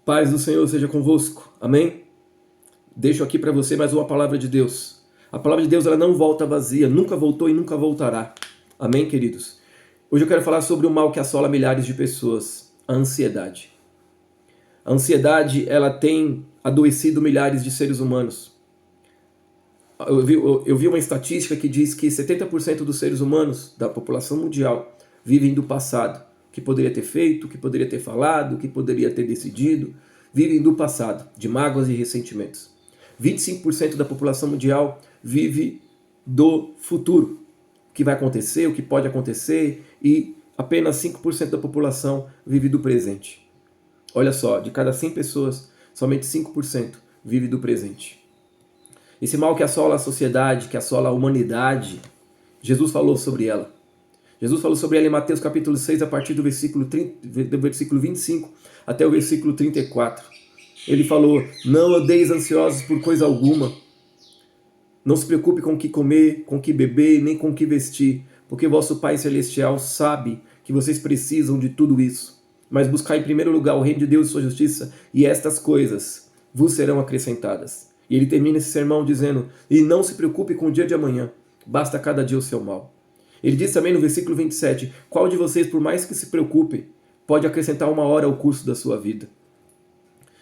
Paz do Senhor seja convosco. Amém? Deixo aqui para você mais uma palavra de Deus. A palavra de Deus ela não volta vazia, nunca voltou e nunca voltará. Amém, queridos? Hoje eu quero falar sobre o mal que assola milhares de pessoas, a ansiedade. A ansiedade ela tem adoecido milhares de seres humanos. Eu vi uma estatística que diz que 70% dos seres humanos da população mundial vivem do passado. O que poderia ter feito, o que poderia ter falado, o que poderia ter decidido. Vivem do passado, de mágoas e ressentimentos. 25% da população mundial vive do futuro. O que vai acontecer, o que pode acontecer, e apenas 5% da população vive do presente. Olha só, de cada 100 pessoas, somente 5% vive do presente. Esse mal que assola a sociedade, que assola a humanidade, Jesus falou sobre ela. Jesus falou sobre ela em Mateus capítulo 6, a partir do versículo 25 até o versículo 34. Ele falou: não andeis ansiosos por coisa alguma. Não se preocupe com o que comer, com o que beber, nem com o que vestir, porque vosso Pai Celestial sabe que vocês precisam de tudo isso. Mas buscai em primeiro lugar o reino de Deus e sua justiça, e estas coisas vos serão acrescentadas. E ele termina esse sermão dizendo: e não se preocupe com o dia de amanhã, basta cada dia o seu mal. Ele diz também no versículo 27, qual de vocês, por mais que se preocupe, pode acrescentar uma hora ao curso da sua vida?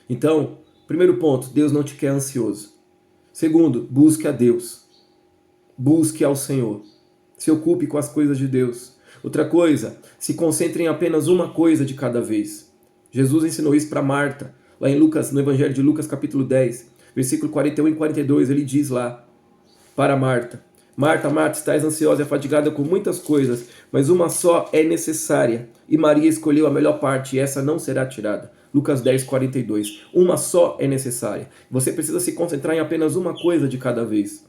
Então, primeiro ponto, Deus não te quer ansioso. Segundo, busque a Deus. Busque ao Senhor. Se ocupe com as coisas de Deus. Outra coisa, se concentre em apenas uma coisa de cada vez. Jesus ensinou isso para Marta, lá em Lucas, no Evangelho de Lucas, capítulo 10, versículo 41 e 42, ele diz lá para Marta: Marta, Marta, estás ansiosa e afadigada com muitas coisas, mas uma só é necessária. E Maria escolheu a melhor parte, e essa não será tirada. Lucas 10, 42. Uma só é necessária. Você precisa se concentrar em apenas uma coisa de cada vez.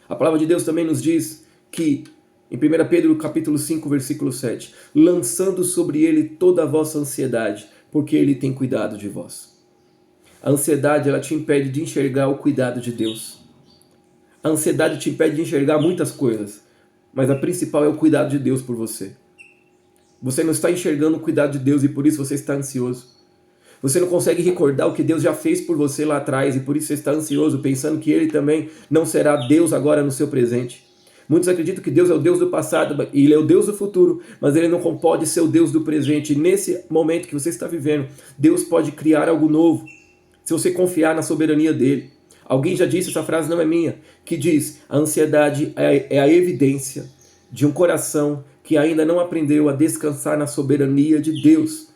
A palavra de Deus também nos diz que, em 1 Pedro capítulo 5, versículo 7, lançando sobre ele toda a vossa ansiedade, porque ele tem cuidado de vós. A ansiedade, ela te impede de enxergar o cuidado de Deus. A ansiedade te impede de enxergar muitas coisas, mas a principal é o cuidado de Deus por você. Você não está enxergando o cuidado de Deus e por isso você está ansioso. Você não consegue recordar o que Deus já fez por você lá atrás e por isso você está ansioso, pensando que Ele também não será Deus agora no seu presente. Muitos acreditam que Deus é o Deus do passado e Ele é o Deus do futuro, mas Ele não pode ser o Deus do presente. E nesse momento que você está vivendo, Deus pode criar algo novo, se você confiar na soberania dEle. Alguém já disse, essa frase não é minha, que diz: a ansiedade é a evidência de um coração que ainda não aprendeu a descansar na soberania de Deus.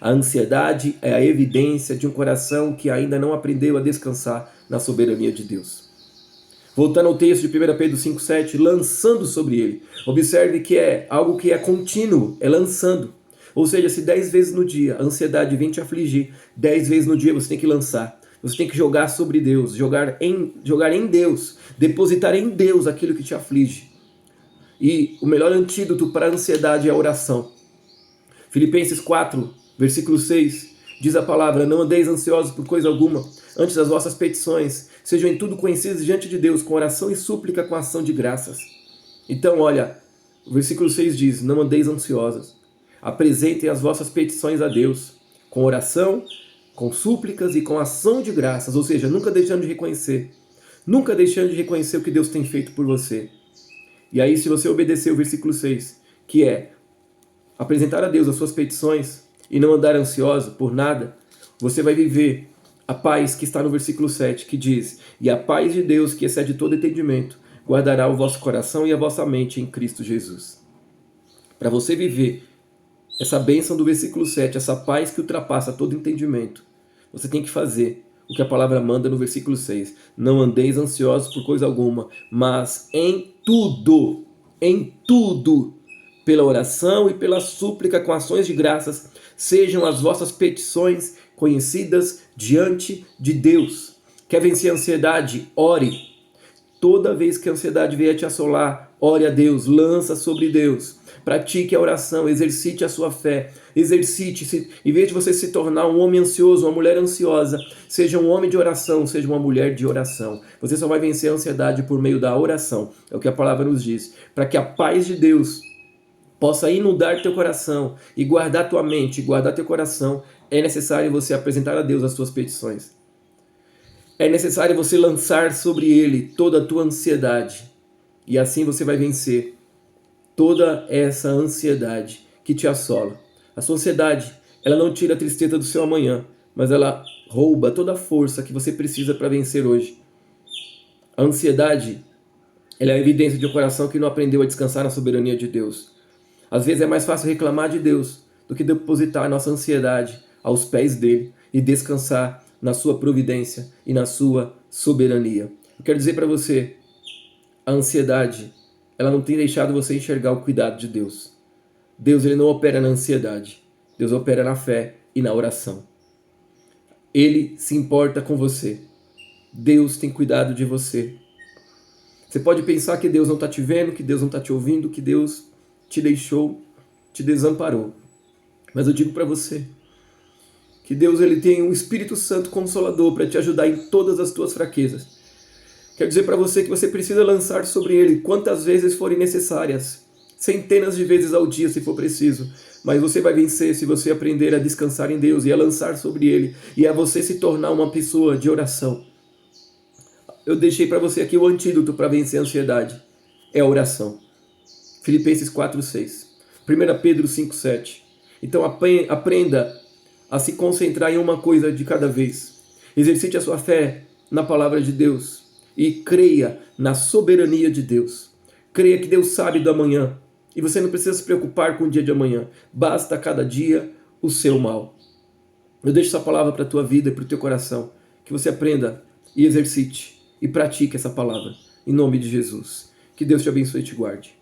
A ansiedade é a evidência de um coração que ainda não aprendeu a descansar na soberania de Deus. Voltando ao texto de 1 Pedro 5,7, lançando sobre ele. Observe que é algo que é contínuo, é lançando. Ou seja, se 10 vezes no dia a ansiedade vem te afligir, 10 vezes no dia você tem que lançar. Você tem que jogar sobre Deus, jogar em Deus, depositar em Deus aquilo que te aflige. E o melhor antídoto para a ansiedade é a oração. Filipenses 4, versículo 6, diz a palavra: não andeis ansiosos por coisa alguma, antes das vossas petições sejam em tudo conhecidas diante de Deus, com oração e súplica, com ação de graças. Então, olha, o versículo 6 diz: não andeis ansiosos, apresentem as vossas petições a Deus, com oração, com súplicas e com ação de graças, ou seja, nunca deixando de reconhecer o que Deus tem feito por você. E aí, se você obedecer o versículo 6, que é apresentar a Deus as suas petições e não andar ansioso por nada, você vai viver a paz que está no versículo 7, que diz: e a paz de Deus, que excede todo entendimento, guardará o vosso coração e a vossa mente em Cristo Jesus. Para você viver essa bênção do versículo 7, essa paz que ultrapassa todo entendimento, você tem que fazer o que a palavra manda no versículo 6. Não andeis ansiosos por coisa alguma, mas em tudo, pela oração e pela súplica com ações de graças, sejam as vossas petições conhecidas diante de Deus. Quer vencer a ansiedade? Ore. Toda vez que a ansiedade vier te assolar, ore a Deus, lança sobre Deus. Pratique a oração, exercite a sua fé, exercite-se. Em vez de você se tornar um homem ansioso, uma mulher ansiosa, seja um homem de oração, seja uma mulher de oração. Você só vai vencer a ansiedade por meio da oração, é o que a palavra nos diz. Para que a paz de Deus possa inundar teu coração e guardar tua mente, guardar teu coração, É necessário você apresentar a Deus as suas petições. É necessário você lançar sobre Ele toda a tua ansiedade. E assim você vai vencer toda essa ansiedade que te assola. A sua ansiedade, ela não tira a tristeza do seu amanhã, mas ela rouba toda a força que você precisa para vencer hoje. A ansiedade, ela é a evidência de um coração que não aprendeu a descansar na soberania de Deus. Às vezes é mais fácil reclamar de Deus do que depositar a nossa ansiedade aos pés dele e descansar na sua providência e na sua soberania. Eu quero dizer para você, a ansiedade, ela não tem deixado você enxergar o cuidado de Deus. Deus, ele não opera na ansiedade. Deus opera na fé e na oração. Ele se importa com você. Deus tem cuidado de você. Você pode pensar que Deus não está te vendo, que Deus não está te ouvindo, que Deus te deixou, te desamparou. Mas eu digo para você que Deus, ele tem um Espírito Santo Consolador para te ajudar em todas as tuas fraquezas. Quero dizer para você que você precisa lançar sobre Ele quantas vezes forem necessárias. Centenas de vezes ao dia, se for preciso. Mas você vai vencer se você aprender a descansar em Deus e a lançar sobre Ele. E a você se tornar uma pessoa de oração. Eu deixei para você aqui o antídoto para vencer a ansiedade. É a oração. Filipenses 4:6. 1 Pedro 5:7. Então aprenda a se concentrar em uma coisa de cada vez. Exercite a sua fé na palavra de Deus e creia na soberania de Deus. Creia que Deus sabe do amanhã e você não precisa se preocupar com o dia de amanhã. Basta cada dia o seu mal. Eu deixo essa palavra para a tua vida e para o teu coração. Que você aprenda e exercite e pratique essa palavra. Em nome de Jesus. Que Deus te abençoe e te guarde.